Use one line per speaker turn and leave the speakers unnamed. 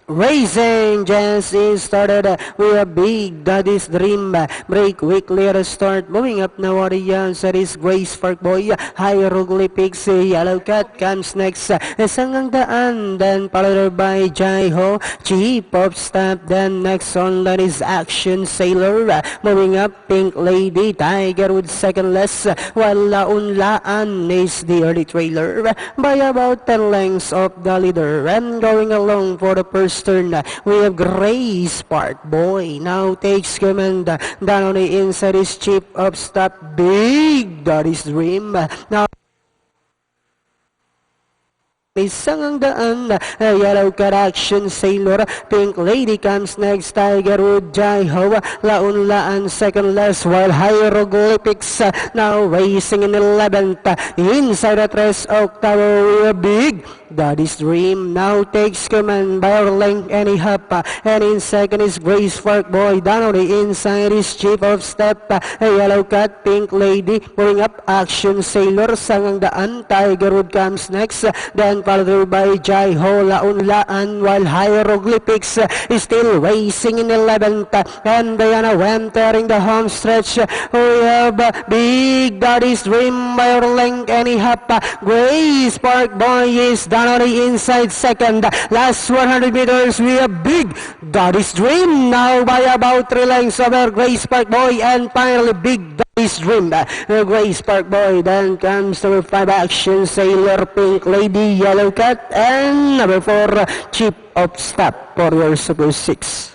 Racing just is started with a big Daddy's Dream. Break quickly at a start. Moving up now at the outside is Grace Park Boy. Hieroglyphics. Yellow Cat comes next. Sangang Daan. Then followed by Jai Ho. Chief of Staff. Then next on that is Action Sailor. Moving up Pink Lady. Tiger with second less. While Laun Laan is the early trailer by about 10 lengths of the leader. And going along for the first turn, we have Grace Park Boy now takes command. Down on the inside is Chief of Staff, Big Daddy's Dream. Now Sangang Daan, Yellow Cat, Action Sailor, Pink Lady comes next, Tiger Wood, Jai Ho, Laun Laan second last, while Hieroglyphics now racing in 11th. Inside the Tres Octavo, Big Daddy's Dream now takes command by our length and a half, and in second is Grace Park Boy. Down on the inside is Chief of Staff, Yellow Cat, Pink Lady, moving up Action Sailor, Sangang Daan, Tiger Wood comes next, then followed by Jai Ho, Laun Laan, while Hieroglyphics is still racing in 11th, and Diana went entering the home stretch. We have Big Daddy's Dream by our length and a half. Grace Park Boy is down on the inside second. Last 100 meters, we have Big Daddy's Dream now by about 3 lengths over Grace Park Boy, and finally Big Daddy's Dream. Grace Park Boy, then comes number 5 Action Sailor, Pink Lady, Yellow Cat, and number 4 Chief of Staff for your Super 6.